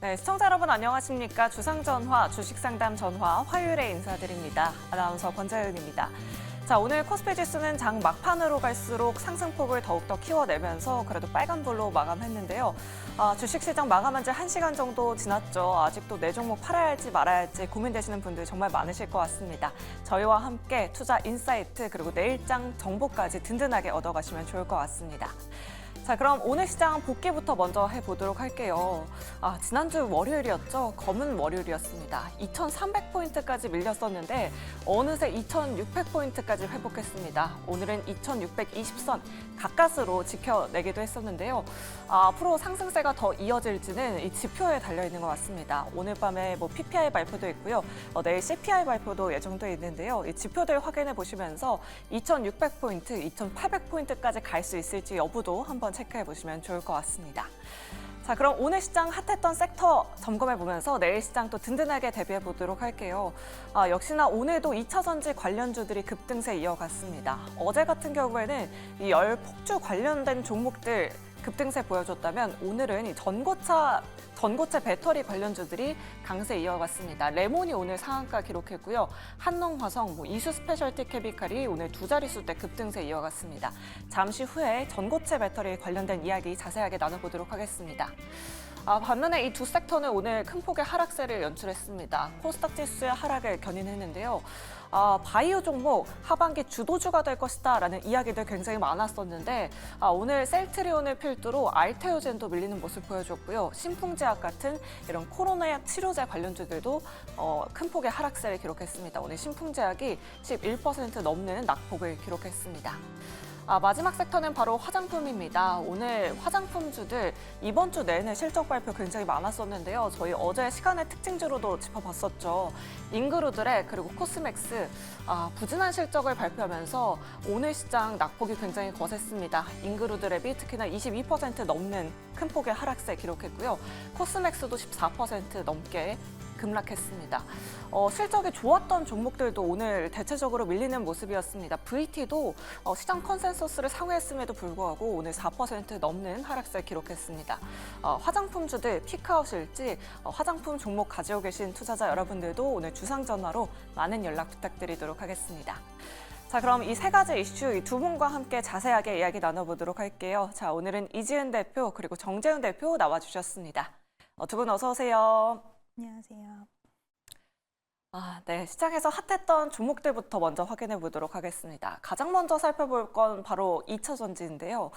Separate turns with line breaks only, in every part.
네, 시청자 여러분 안녕하십니까? 주상전화, 주식상담 전화, 화요일에 인사드립니다. 아나운서 권자윤입니다. 자, 오늘 코스피 지수는 장 막판으로 갈수록 상승폭을 더욱더 키워내면서 그래도 빨간불로 마감했는데요. 주식시장 마감한 지 1시간 정도 지났죠. 아직도 내 종목 팔아야 할지 말아야 할지 고민되시는 분들 정말 많으실 것 같습니다. 저희와 함께 투자 인사이트 그리고 내일장 정보까지 든든하게 얻어가시면 좋을 것 같습니다. 자, 그럼 오늘 시장 복귀부터 먼저 해보도록 할게요. 지난주 월요일이었죠. 검은 월요일이었습니다. 2,300포인트까지 밀렸었는데 어느새 2,600포인트까지 회복했습니다. 오늘은 2,620선 가까스로 지켜내기도 했었는데요. 앞으로 상승세가 더 이어질지는 이 지표에 달려있는 것 같습니다. 오늘 밤에 PPI 발표도 있고요. 내일 CPI 발표도 예정돼 있는데요. 이 지표들 확인해 보시면서 2,600포인트, 2,800포인트까지 갈 수 있을지 여부도 한번 체크해 보시면 좋을 것 같습니다. 자, 그럼 오늘 시장 핫했던 섹터 점검해 보면서 내일 시장 또 든든하게 대비해 보도록 할게요. 역시나 오늘도 2차 전지 관련주들이 급등세 이어갔습니다. 어제 같은 경우에는 이 열폭주 관련된 종목들 급등세 보여줬다면 오늘은 이 전고체 배터리 관련주들이 강세 이어갔습니다. 레몬이 오늘 상한가 기록했고요. 한농화성, 이수 스페셜티 케미칼이 오늘 두 자릿수대 급등세 이어갔습니다. 잠시 후에 전고체 배터리 관련된 이야기 자세하게 나눠보도록 하겠습니다. 반면에 이 두 섹터는 오늘 큰 폭의 하락세를 연출했습니다. 코스닥 지수의 하락을 견인했는데요. 바이오 종목 하반기 주도주가 될 것이다라는 이야기들 굉장히 많았었는데 오늘 셀트리온을 필두로 알테오젠도 밀리는 모습 보여줬고요. 신풍제약 같은 이런 코로나 치료제 관련주들도 큰 폭의 하락세를 기록했습니다. 오늘 신풍제약이 11% 넘는 낙폭을 기록했습니다. 마지막 섹터는 바로 화장품입니다. 오늘 화장품주들 이번 주 내내 실적 발표 굉장히 많았었는데요. 저희 어제 시간의 특징주로도 짚어봤었죠. 잉그루드랩 그리고 코스맥스 부진한 실적을 발표하면서 오늘 시장 낙폭이 굉장히 거셌습니다. 잉그루드랩이 특히나 22% 넘는 큰 폭의 하락세 기록했고요. 코스맥스도 14% 넘게 급락했습니다. 실적이 좋았던 종목들도 오늘 대체적으로 밀리는 모습이었습니다. VT도 시장 컨센서스를 상회했음에도 불구하고 오늘 4% 넘는 하락세 기록했습니다. 화장품주들 피크아웃일지 화장품 종목 가지고 계신 투자자 여러분들도 오늘 주상전화로 많은 연락 부탁드리도록 하겠습니다. 자, 그럼 이 세 가지 이슈 이 두 분과 함께 자세하게 이야기 나눠보도록 할게요. 자, 오늘은 이지은 대표 그리고 정재훈 대표 나와주셨습니다. 두 분 어서 오세요.
안녕하세요.
네, 시장에서 핫했던 종목들부터 먼저 확인해 보도록 하겠습니다. 가장 먼저 살펴볼 건 바로 2차 전지인데요.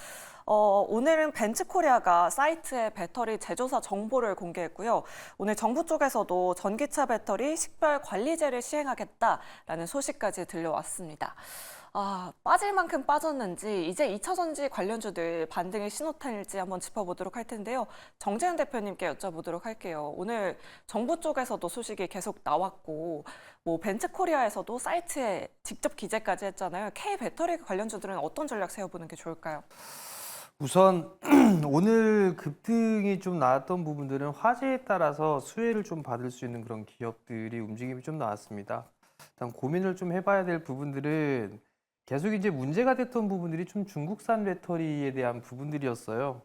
오늘은 벤츠코리아가 사이트에 배터리 제조사 정보를 공개했고요. 오늘 정부 쪽에서도 전기차 배터리 식별 관리제를 시행하겠다라는 소식까지 들려왔습니다. 빠질 만큼 빠졌는지 이제 2차 전지 관련주들 반등의 신호탄일지 한번 짚어보도록 할 텐데요. 정재훈 대표님께 여쭤보도록 할게요. 오늘 정부 쪽에서도 소식이 계속 나왔고 벤츠코리아에서도 사이트에 직접 기재까지 했잖아요. K 배터리 관련주들은 어떤 전략 세워보는 게 좋을까요?
우선 오늘 급등이 좀 나왔던 부분들은 화재에 따라서 수혜를 좀 받을 수 있는 그런 기업들이 움직임이 좀 나왔습니다. 일단 고민을 좀 해봐야 될 부분들은 계속 이제 문제가 됐던 부분들이 좀 중국산 배터리에 대한 부분들이었어요.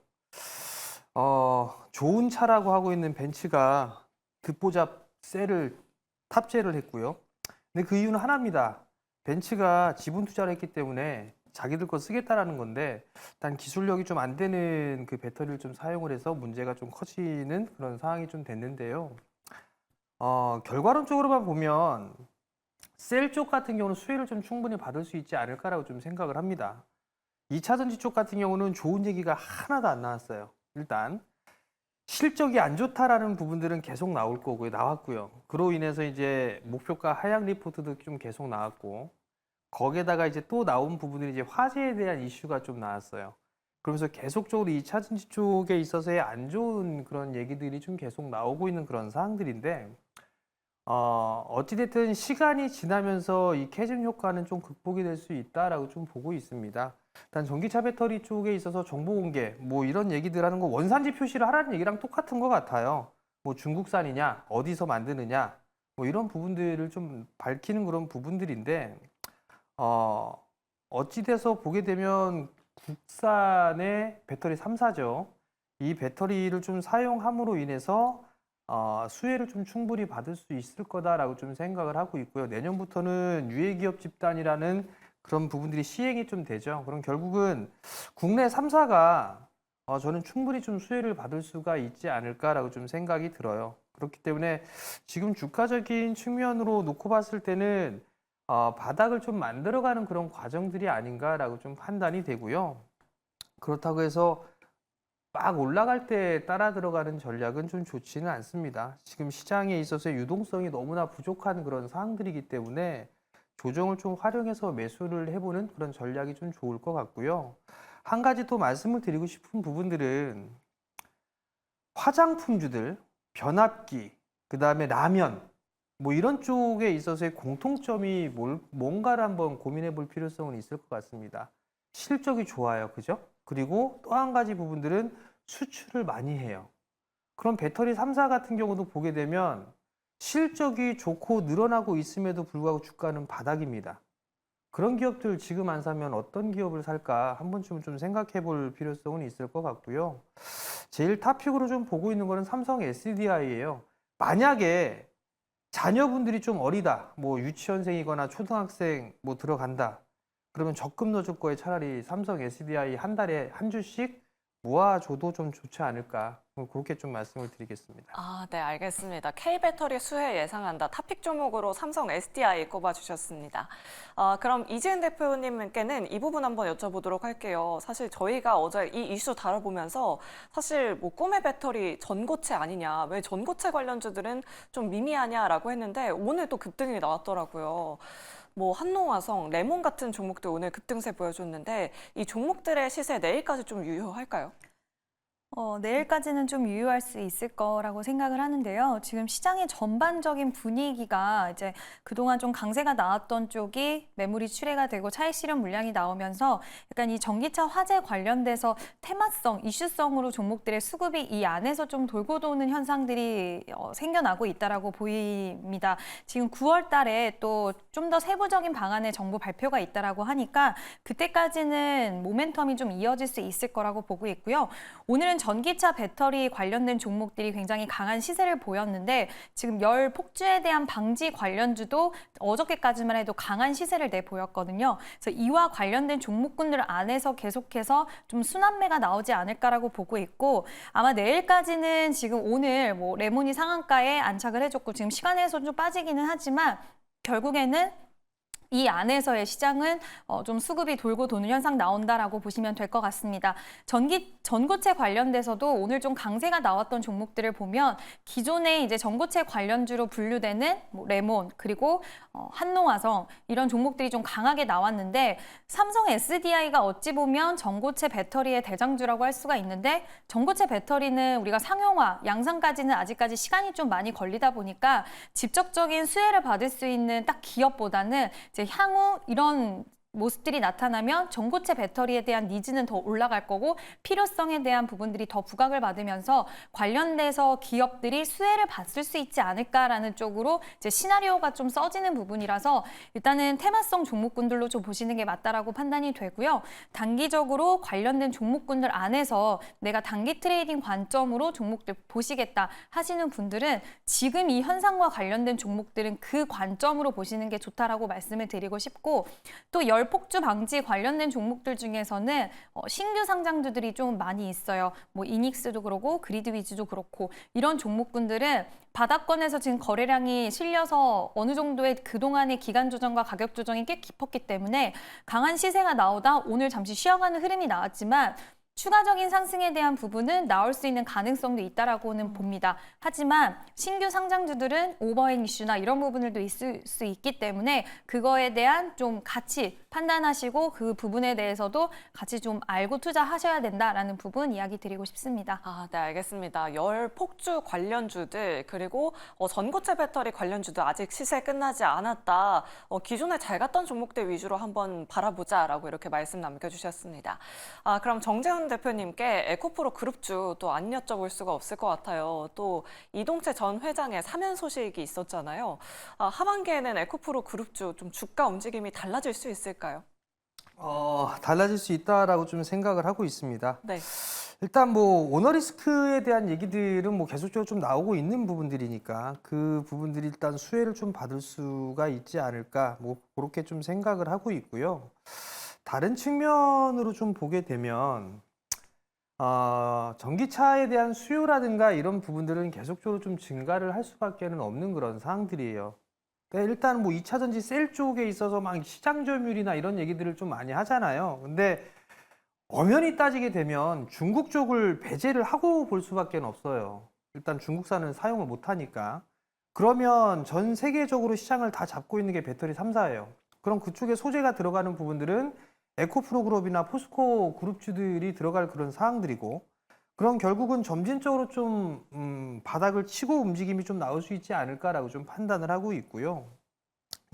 좋은 차라고 하고 있는 벤츠가 듣보잡 셀을 탑재를 했고요. 근데 그 이유는 하나입니다. 벤츠가 지분 투자를 했기 때문에 자기들 거 쓰겠다라는 건데 일단 기술력이 좀 안 되는 그 배터리를 좀 사용을 해서 문제가 좀 커지는 그런 상황이 좀 됐는데요. 결과론적으로만 보면 셀 쪽 같은 경우는 수혜를 좀 충분히 받을 수 있지 않을까라고 좀 생각을 합니다. 2차 전지 쪽 같은 경우는 좋은 얘기가 하나도 안 나왔어요. 일단 실적이 안 좋다라는 부분들은 계속 나올 거고요. 나왔고요. 그로 인해서 이제 목표가 하향 리포트도 좀 계속 나왔고 거기에다가 이제 또 나온 부분들이 이제 화재에 대한 이슈가 좀 나왔어요. 그러면서 계속적으로 2차 전지 쪽에 있어서의 안 좋은 그런 얘기들이 좀 계속 나오고 있는 그런 사항들인데 어찌됐든 시간이 지나면서 이 캐즘 효과는 좀 극복이 될 수 있다라고 좀 보고 있습니다. 일단 전기차 배터리 쪽에 있어서 정보 공개 이런 얘기들 하는 거 원산지 표시를 하라는 얘기랑 똑같은 것 같아요. 중국산이냐, 어디서 만드느냐, 이런 부분들을 좀 밝히는 그런 부분들인데 어찌돼서 보게 되면 국산의 배터리 3사죠. 이 배터리를 좀 사용함으로 인해서 수혜를 좀 충분히 받을 수 있을 거다라고 좀 생각을 하고 있고요. 내년부터는 유해기업 집단이라는 그런 부분들이 시행이 좀 되죠. 그럼 결국은 국내 3사가 저는 충분히 좀 수혜를 받을 수가 있지 않을까라고 좀 생각이 들어요. 그렇기 때문에 지금 주가적인 측면으로 놓고 봤을 때는 바닥을 좀 만들어가는 그런 과정들이 아닌가라고 좀 판단이 되고요. 그렇다고 해서 막 올라갈 때 따라 들어가는 전략은 좀 좋지는 않습니다. 지금 시장에 있어서 유동성이 너무나 부족한 그런 상황들이기 때문에 조정을 좀 활용해서 매수를 해보는 그런 전략이 좀 좋을 것 같고요. 한 가지 또 말씀을 드리고 싶은 부분들은 화장품주들, 변압기, 그다음에 라면 뭐 이런 쪽에 있어서의 공통점이 뭔가를 한번 고민해 볼 필요성은 있을 것 같습니다. 실적이 좋아요. 그죠? 그리고 또 한 가지 부분들은 수출을 많이 해요. 그럼 배터리 3사 같은 경우도 보게 되면 실적이 좋고 늘어나고 있음에도 불구하고 주가는 바닥입니다. 그런 기업들 지금 안 사면 어떤 기업을 살까 한 번쯤은 좀 생각해 볼 필요성은 있을 것 같고요. 제일 탑픽으로 좀 보고 있는 거는 삼성 SDI예요. 만약에 자녀분들이 좀 어리다, 뭐 유치원생이거나 초등학생 뭐 들어간다. 그러면 적금 넣어줄 거에 차라리 삼성 SDI 한 달에 한 주씩 모아줘도 좀 좋지 않을까. 그렇게 좀 말씀을 드리겠습니다.
네, 알겠습니다. K배터리 수혜 예상한다. 탑픽 종목으로 삼성 SDI 꼽아주셨습니다. 그럼 이지은 대표님께는 이 부분 한번 여쭤보도록 할게요. 사실 저희가 어제 이 이슈 다뤄보면서 사실 뭐 꿈의 배터리 전고체 아니냐, 왜 전고체 관련주들은 좀 미미하냐라고 했는데 오늘 또 급등이 나왔더라고요. 뭐 한농화성, 레몬 같은 종목들 오늘 급등세 보여줬는데 이 종목들의 시세 내일까지 좀 유효할까요?
내일까지는 좀 유효할 수 있을 거라고 생각을 하는데요. 지금 시장의 전반적인 분위기가 이제 그동안 좀 강세가 나왔던 쪽이 매물이 출회가 되고 차익 실현 물량이 나오면서 약간 이 전기차 화재 관련돼서 테마성, 이슈성으로 종목들의 수급이 이 안에서 좀 돌고 도는 현상들이 생겨나고 있다라고 보입니다. 지금 9월 달에 또 좀 더 세부적인 방안의 정부 발표가 있다라고 하니까 그때까지는 모멘텀이 좀 이어질 수 있을 거라고 보고 있고요. 오늘은 전기차 배터리 관련된 종목들이 굉장히 강한 시세를 보였는데 지금 열 폭주에 대한 방지 관련주도 어저께까지만 해도 강한 시세를 내보였거든요. 그래서 이와 관련된 종목군들 안에서 계속해서 좀 순환매가 나오지 않을까라고 보고 있고 아마 내일까지는 지금 오늘 뭐 레몬이 상한가에 안착을 해줬고 지금 시간에서 좀 빠지기는 하지만 결국에는 이 안에서의 시장은 좀 수급이 돌고 도는 현상 나온다라고 보시면 될 것 같습니다. 전고체 관련돼서도 오늘 좀 강세가 나왔던 종목들을 보면 기존에 이제 전고체 관련주로 분류되는 뭐 레몬 그리고 한농화성 이런 종목들이 좀 강하게 나왔는데 삼성 SDI가 어찌 보면 전고체 배터리의 대장주라고 할 수가 있는데 전고체 배터리는 우리가 상용화, 양산까지는 아직까지 시간이 좀 많이 걸리다 보니까 직접적인 수혜를 받을 수 있는 딱 기업보다는 이제 향후 이런 모습들이 나타나면 전고체 배터리에 대한 니즈는 더 올라갈 거고 필요성에 대한 부분들이 더 부각을 받으면서 관련돼서 기업들이 수혜를 받을 수 있지 않을까라는 쪽으로 이제 시나리오가 좀 써지는 부분이라서 일단은 테마성 종목군들로 좀 보시는 게 맞다라고 판단이 되고요. 단기적으로 관련된 종목군들 안에서 내가 단기 트레이딩 관점으로 종목들 보시겠다 하시는 분들은 지금 이 현상과 관련된 종목들은 그 관점으로 보시는 게 좋다라고 말씀을 드리고 싶고 또 폭주 방지 관련된 종목들 중에서는 신규 상장주들이 좀 많이 있어요. 뭐 이닉스도 그렇고 그리드 위즈도 그렇고 이런 종목군들은 바닥권에서 지금 거래량이 실려서 어느 정도의 그동안의 기간 조정과 가격 조정이 꽤 깊었기 때문에 강한 시세가 나오다 오늘 잠시 쉬어가는 흐름이 나왔지만 추가적인 상승에 대한 부분은 나올 수 있는 가능성도 있다라고는 봅니다. 하지만 신규 상장주들은 오버행 이슈나 이런 부분들도 있을 수 있기 때문에 그거에 대한 좀 같이 판단하시고 그 부분에 대해서도 같이 좀 알고 투자하셔야 된다라는 부분 이야기 드리고 싶습니다.
네, 알겠습니다. 열 폭주 관련주들 그리고 전고체 배터리 관련주도 아직 시세 끝나지 않았다. 기존에 잘 갔던 종목들 위주로 한번 바라보자라고 이렇게 말씀 남겨주셨습니다. 그럼 정재훈 대표님께 에코프로 그룹주 또 안 여쭤볼 수가 없을 것 같아요. 또 이동채 전 회장의 사면 소식이 있었잖아요. 하반기에는 에코프로 그룹주 좀 주가 움직임이 달라질 수 있을까요?
달라질 수 있다라고 좀 생각을 하고 있습니다.
네.
일단 뭐 오너리스크에 대한 얘기들은 뭐 계속적으로 좀 나오고 있는 부분들이니까 그 부분들이 일단 수혜를 좀 받을 수가 있지 않을까 뭐 그렇게 좀 생각을 하고 있고요. 다른 측면으로 좀 보게 되면 전기차에 대한 수요라든가 이런 부분들은 계속적으로 좀 증가를 할 수밖에는 없는 그런 사항들이에요. 그러니까 일단 뭐 2차 전지 셀 쪽에 있어서 막 시장 점유율이나 이런 얘기들을 좀 많이 하잖아요. 근데 엄연히 따지게 되면 중국 쪽을 배제를 하고 볼 수밖에 없어요. 일단 중국산은 사용을 못 하니까. 그러면 전 세계적으로 시장을 다 잡고 있는 게 배터리 3사예요. 그럼 그쪽에 소재가 들어가는 부분들은 에코프로 그룹이나 포스코 그룹주들이 들어갈 그런 사항들이고, 그럼 결국은 점진적으로 좀 바닥을 치고 움직임이 좀 나올 수 있지 않을까라고 좀 판단을 하고 있고요.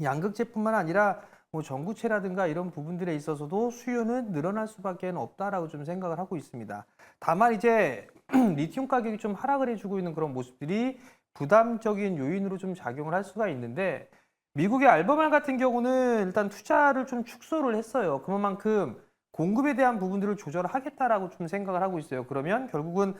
양극재뿐만 아니라 뭐 전구체라든가 이런 부분들에 있어서도 수요는 늘어날 수밖에 없다라고 좀 생각을 하고 있습니다. 다만 이제 리튬 가격이 좀 하락을 해주고 있는 그런 모습들이 부담적인 요인으로 좀 작용을 할 수가 있는데, 미국의 알버말 같은 경우는 일단 투자를 좀 축소를 했어요. 그만큼 공급에 대한 부분들을 조절하겠다라고 좀 생각을 하고 있어요. 그러면 결국은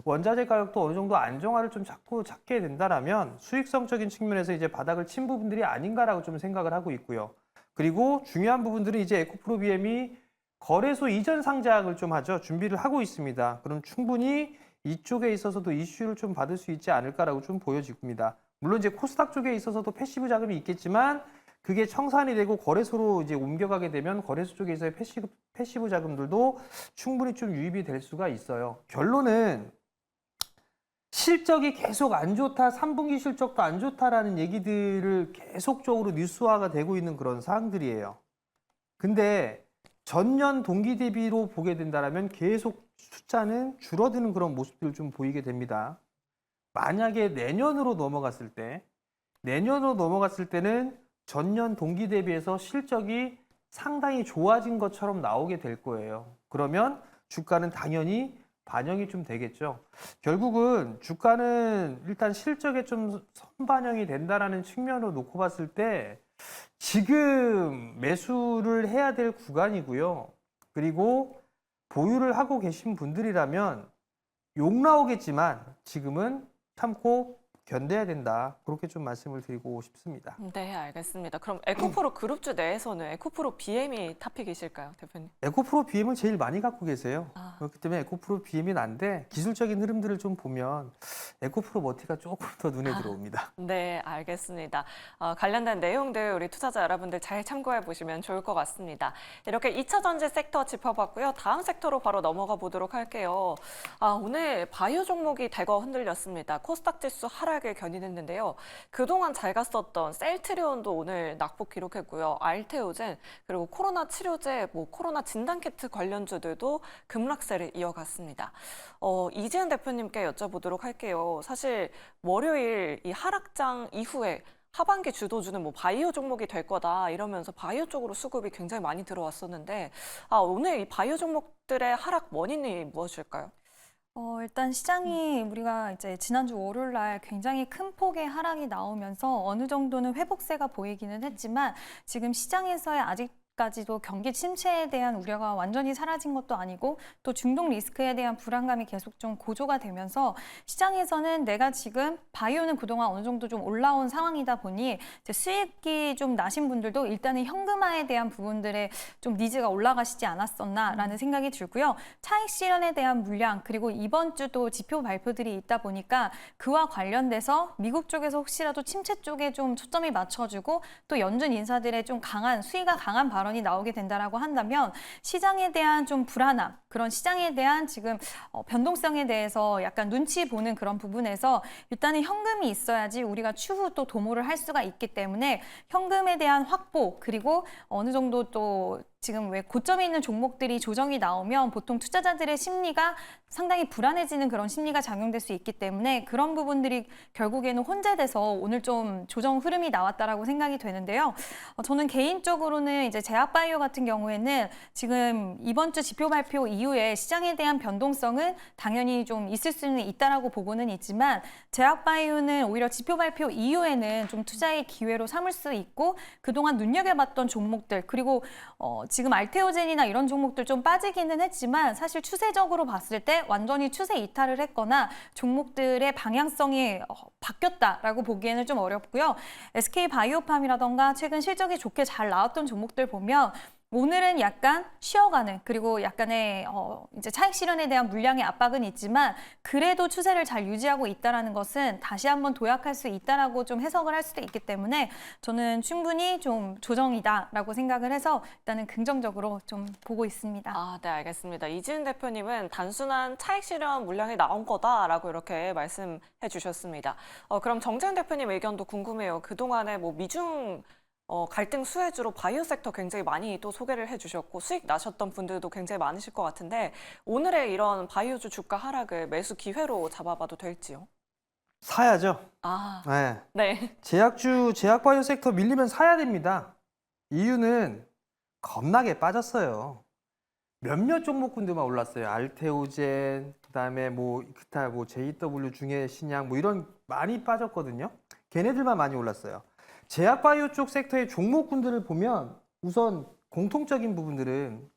원자재 가격도 어느 정도 안정화를 좀 찾게 된다라면 수익성적인 측면에서 이제 바닥을 친 부분들이 아닌가라고 좀 생각을 하고 있고요. 그리고 중요한 부분들은 이제 에코프로 BM이 거래소 이전 상장을 좀 하죠. 준비를 하고 있습니다. 그럼 충분히 이쪽에 있어서도 이슈를 좀 받을 수 있지 않을까라고 좀 보여집니다. 물론 이제 코스닥 쪽에 있어서도 패시브 자금이 있겠지만 그게 청산이 되고 거래소로 이제 옮겨가게 되면 거래소 쪽에서의 패시브 자금들도 충분히 좀 유입이 될 수가 있어요. 결론은 실적이 계속 안 좋다, 3분기 실적도 안 좋다라는 얘기들을 계속적으로 뉴스화가 되고 있는 그런 사항들이에요. 근데 전년 동기 대비로 보게 된다면 계속 숫자는 줄어드는 그런 모습들을 좀 보이게 됩니다. 만약에 내년으로 넘어갔을 때는 전년 동기 대비해서 실적이 상당히 좋아진 것처럼 나오게 될 거예요. 그러면 주가는 당연히 반영이 좀 되겠죠. 결국은 주가는 일단 실적에 좀 선반영이 된다라는 측면으로 놓고 봤을 때 지금 매수를 해야 될 구간이고요. 그리고 보유를 하고 계신 분들이라면 욕 나오겠지만 지금은 참고 견뎌야 된다. 그렇게 좀 말씀을 드리고 싶습니다.
네, 알겠습니다. 그럼 에코프로 그룹주 내에서는 에코프로 BM이 탑픽이실까요, 대표님?
에코프로 BM을 제일 많이 갖고 계세요.
아.
그렇기 때문에 에코프로 BM이 난데 기술적인 흐름들을 좀 보면 에코프로 머티가 조금 더 눈에 들어옵니다.
네, 알겠습니다. 관련된 내용들 우리 투자자 여러분들 잘 참고해 보시면 좋을 것 같습니다. 이렇게 2차 전지 섹터 짚어봤고요. 다음 섹터로 바로 넘어가 보도록 할게요. 오늘 바이오 종목이 대거 흔들렸습니다. 코스닥 지수 하락을 견인했는데요. 그동안 잘 갔었던 셀트리온도 오늘 낙폭 기록했고요. 알테오젠, 그리고 코로나 치료제, 코로나 진단키트 관련주들도 급락세를 이어갔습니다. 이재은 대표님께 여쭤보도록 할게요. 사실 월요일 이 하락장 이후에 하반기 주도주는 바이오 종목이 될 거다 이러면서 바이오 쪽으로 수급이 굉장히 많이 들어왔었는데 오늘 이 바이오 종목들의 하락 원인이 무엇일까요?
일단 시장이 우리가 이제 지난주 월요일 날 굉장히 큰 폭의 하락이 나오면서 어느 정도는 회복세가 보이기는 했지만 지금 시장에서의 아직까지도 경기 침체에 대한 우려가 완전히 사라진 것도 아니고 또 중동 리스크에 대한 불안감이 계속 좀 고조가 되면서 시장에서는 내가 지금 바이오는 그동안 어느 정도 좀 올라온 상황이다 보니 이제 수익이 좀 나신 분들도 일단은 현금화에 대한 부분들에 좀 니즈가 올라가시지 않았었나라는 생각이 들고요. 차익 실현에 대한 물량 그리고 이번 주도 지표 발표들이 있다 보니까 그와 관련돼서 미국 쪽에서 혹시라도 침체 쪽에 좀 초점이 맞춰지고 또 연준 인사들의 좀 강한 수위가 강한 발언이 나오게 된다라고 한다면 시장에 대한 좀 불안함, 그런 시장에 대한 지금 변동성에 대해서 약간 눈치 보는 그런 부분에서 일단은 현금이 있어야지 우리가 추후 또 도모를 할 수가 있기 때문에 현금에 대한 확보 그리고 어느 정도 또 지금 왜 고점에 있는 종목들이 조정이 나오면 보통 투자자들의 심리가 상당히 불안해지는 그런 심리가 작용될 수 있기 때문에 그런 부분들이 결국에는 혼재돼서 오늘 좀 조정 흐름이 나왔다라고 생각이 되는데요. 저는 개인적으로는 이제 제약바이오 같은 경우에는 지금 이번 주 지표 발표 이후에 시장에 대한 변동성은 당연히 좀 있을 수는 있다라고 보고는 있지만 제약바이오는 오히려 지표 발표 이후에는 좀 투자의 기회로 삼을 수 있고 그동안 눈여겨봤던 종목들 그리고 지금 알테오젠이나 이런 종목들 좀 빠지기는 했지만 사실 추세적으로 봤을 때 완전히 추세 이탈을 했거나 종목들의 방향성이 바뀌었다라고 보기에는 좀 어렵고요. SK바이오팜이라던가 최근 실적이 좋게 잘 나왔던 종목들 보면 오늘은 약간 쉬어가는 그리고 약간의 이제 차익 실현에 대한 물량의 압박은 있지만 그래도 추세를 잘 유지하고 있다라는 것은 다시 한번 도약할 수 있다라고 좀 해석을 할 수도 있기 때문에 저는 충분히 좀 조정이다라고 생각을 해서 일단은 긍정적으로 좀 보고 있습니다.
아, 네, 알겠습니다. 이지은 대표님은 단순한 차익 실현 물량이 나온 거다라고 이렇게 말씀해 주셨습니다. 그럼 정재현 대표님 의견도 궁금해요. 그동안에 뭐 미중 갈등 수혜주로 바이오 섹터 굉장히 많이 또 소개를 해주셨고 수익 나셨던 분들도 굉장히 많으실 것 같은데 오늘의 이런 바이오주 주가 하락을 매수 기회로 잡아봐도 될지요?
사야죠.
아,
네.
네.
제약바이오 섹터 밀리면 사야 됩니다. 이유는 겁나게 빠졌어요. 몇몇 종목군들만 올랐어요. 알테오젠, 그다음에 뭐 기타 뭐 JW 중에 신약 뭐 이런 많이 빠졌거든요. 걔네들만 많이 올랐어요. 제약바이오 쪽 섹터의 종목군들을 보면 우선 공통적인 부분들은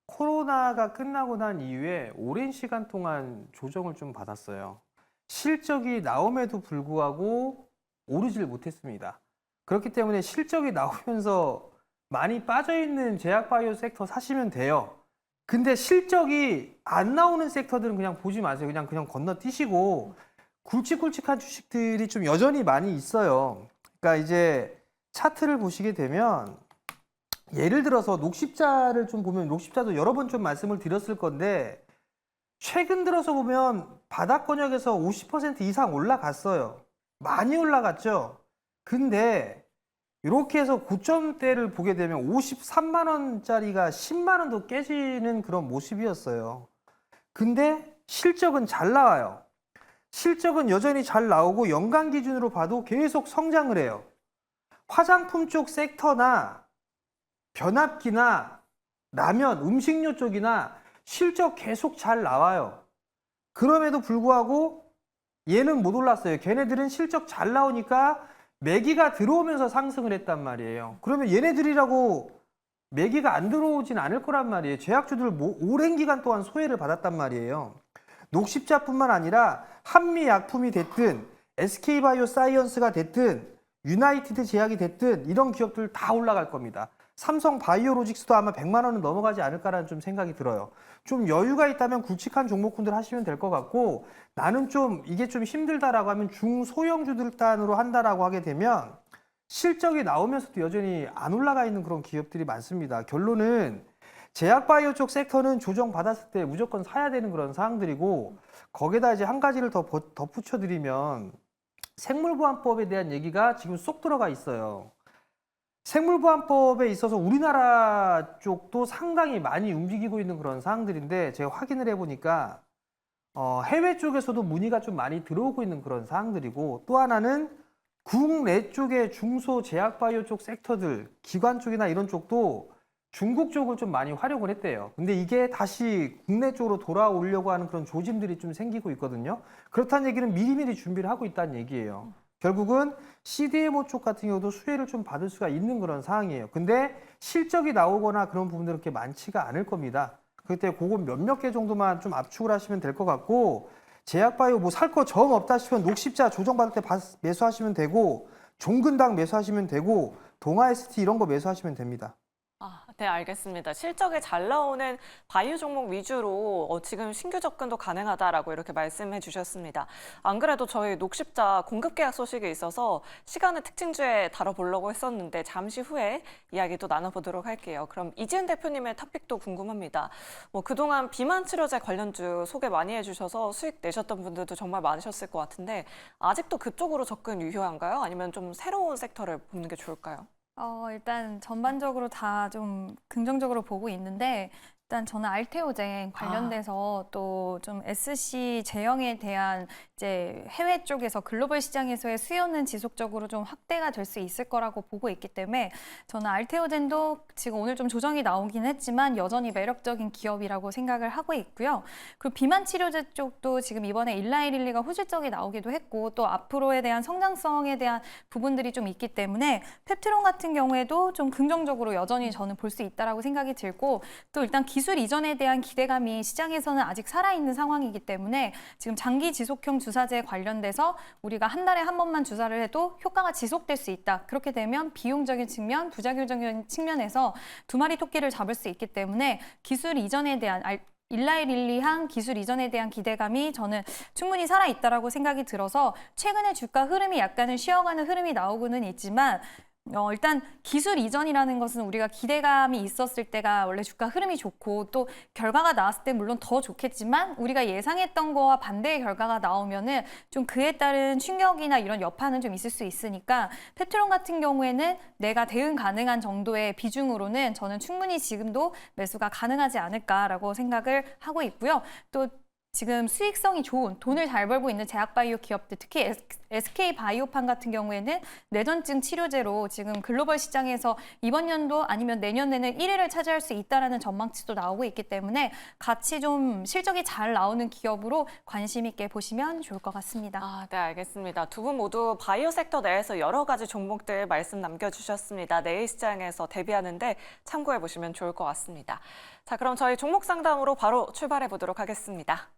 코로나가 끝나고 난 이후에 오랜 시간 동안 조정을 좀 받았어요. 실적이 나옴에도 불구하고 오르지를 못했습니다. 그렇기 때문에 실적이 나오면서 많이 빠져있는 제약바이오 섹터 사시면 돼요. 근데 실적이 안 나오는 섹터들은 그냥 보지 마세요. 그냥 건너뛰시고 굵직굵직한 주식들이 좀 여전히 많이 있어요. 그러니까 이제 차트를 보시게 되면 예를 들어서 녹십자를 좀 보면 녹십자도 여러 번 좀 말씀을 드렸을 건데 최근 들어서 보면 바닥권역에서 50% 이상 올라갔어요. 많이 올라갔죠. 근데 이렇게 해서 고점대를 보게 되면 53만 원짜리가 10만 원도 깨지는 그런 모습이었어요. 근데 실적은 잘 나와요. 실적은 여전히 잘 나오고 연간 기준으로 봐도 계속 성장을 해요. 화장품 쪽 섹터나 변압기나 라면, 음식료 쪽이나 실적 계속 잘 나와요. 그럼에도 불구하고 얘는 못 올랐어요. 걔네들은 실적 잘 나오니까 매기가 들어오면서 상승을 했단 말이에요. 그러면 얘네들이라고 매기가 안 들어오진 않을 거란 말이에요. 제약주들 오랜 기간 동안 소외를 받았단 말이에요. 녹십자뿐만 아니라 한미약품이 됐든 SK바이오사이언스가 됐든 유나이티드 제약이 됐든 이런 기업들 다 올라갈 겁니다. 삼성바이오로직스도 아마 100만 원은 넘어가지 않을까라는 좀 생각이 들어요. 좀 여유가 있다면 굵직한 종목군들 하시면 될 것 같고 나는 좀 이게 좀 힘들다라고 하면 중소형주들 단으로 한다라고 하게 되면 실적이 나오면서도 여전히 안 올라가 있는 그런 기업들이 많습니다. 결론은 제약바이오 쪽 섹터는 조정받았을 때 무조건 사야 되는 그런 사항들이고 거기다 이제 한 가지를 더 덧붙여드리면 생물보안법에 대한 얘기가 지금 쏙 들어가 있어요. 생물보안법에 있어서 우리나라 쪽도 상당히 많이 움직이고 있는 그런 사항들인데 제가 확인을 해보니까 해외 쪽에서도 문의가 좀 많이 들어오고 있는 그런 사항들이고 또 하나는 국내 쪽의 중소 제약바이오 쪽 섹터들, 기관 쪽이나 이런 쪽도 중국 쪽을 좀 많이 활용을 했대요. 근데 이게 다시 국내 쪽으로 돌아오려고 하는 그런 조짐들이 좀 생기고 있거든요. 그렇다는 얘기는 미리미리 준비를 하고 있다는 얘기예요. 결국은 CDMO 쪽 같은 경우도 수혜를 좀 받을 수가 있는 그런 상황이에요. 근데 실적이 나오거나 그런 부분들은 그렇게 많지가 않을 겁니다. 그렇기 때문에 그거 몇몇 개 정도만 좀 압축을 하시면 될 것 같고 제약바이오 뭐 살 거 정 없다 싶으면 녹십자 조정받을 때 매수하시면 되고 종근당 매수하시면 되고 동아ST 이런 거 매수하시면 됩니다.
아, 네, 알겠습니다. 실적이 잘 나오는 바이오 종목 위주로 지금 신규 접근도 가능하다라고 이렇게 말씀해 주셨습니다. 안 그래도 저희 녹십자 공급 계약 소식이 있어서 시간을 특징주에 다뤄보려고 했었는데 잠시 후에 이야기도 나눠보도록 할게요. 그럼 이지은 대표님의 토픽도 궁금합니다. 그동안 비만 치료제 관련주 소개 많이 해주셔서 수익 내셨던 분들도 정말 많으셨을 것 같은데 아직도 그쪽으로 접근 유효한가요? 아니면 좀 새로운 섹터를 보는 게 좋을까요?
일단 전반적으로 다 좀 긍정적으로 보고 있는데 일단 저는 알테오젠 관련돼서 또 좀 SC 제형에 대한 이제 해외 쪽에서 글로벌 시장에서의 수요는 지속적으로 좀 확대가 될 수 있을 거라고 보고 있기 때문에 저는 알테오젠도 지금 오늘 좀 조정이 나오긴 했지만 여전히 매력적인 기업이라고 생각을 하고 있고요. 그리고 비만 치료제 쪽도 지금 이번에 일라이릴리가 후실적이 나오기도 했고 또 앞으로에 대한 성장성에 대한 부분들이 좀 있기 때문에 펩트론 같은 경우에도 좀 긍정적으로 여전히 저는 볼 수 있다라고 생각이 들고 또 일단 기술 이전에 대한 기대감이 시장에서는 아직 살아있는 상황이기 때문에 지금 장기 지속형 주사제에 관련돼서 우리가 한 달에 한 번만 주사를 해도 효과가 지속될 수 있다. 그렇게 되면 비용적인 측면, 부작용적인 측면에서 두 마리 토끼를 잡을 수 있기 때문에 기술 이전에 대한 일라이릴리한 기술 이전에 대한 기대감이 저는 충분히 살아있다라고 생각이 들어서 최근에 주가 흐름이 약간은 쉬어가는 흐름이 나오고는 있지만 일단 기술 이전이라는 것은 우리가 기대감이 있었을 때가 원래 주가 흐름이 좋고 또 결과가 나왔을 때 물론 더 좋겠지만 우리가 예상했던 거와 반대의 결과가 나오면은 좀 그에 따른 충격이나 이런 여파는 좀 있을 수 있으니까 펩트론 같은 경우에는 내가 대응 가능한 정도의 비중으로는 저는 충분히 지금도 매수가 가능하지 않을까라고 생각을 하고 있고요. 또 지금 수익성이 좋은 돈을 잘 벌고 있는 제약바이오 기업들 특히 SK바이오판 같은 경우에는 뇌전증 치료제로 지금 글로벌 시장에서 이번 연도 아니면 내년에는 1위를 차지할 수 있다라는 전망치도 나오고 있기 때문에 같이 좀 실적이 잘 나오는 기업으로 관심 있게 보시면 좋을 것 같습니다.
네, 알겠습니다. 두 분 모두 바이오 섹터 내에서 여러 가지 종목들 말씀 남겨주셨습니다. 내일 시장에서 대비하는데 참고해 보시면 좋을 것 같습니다. 자, 그럼 저희 종목 상담으로 바로 출발해 보도록 하겠습니다.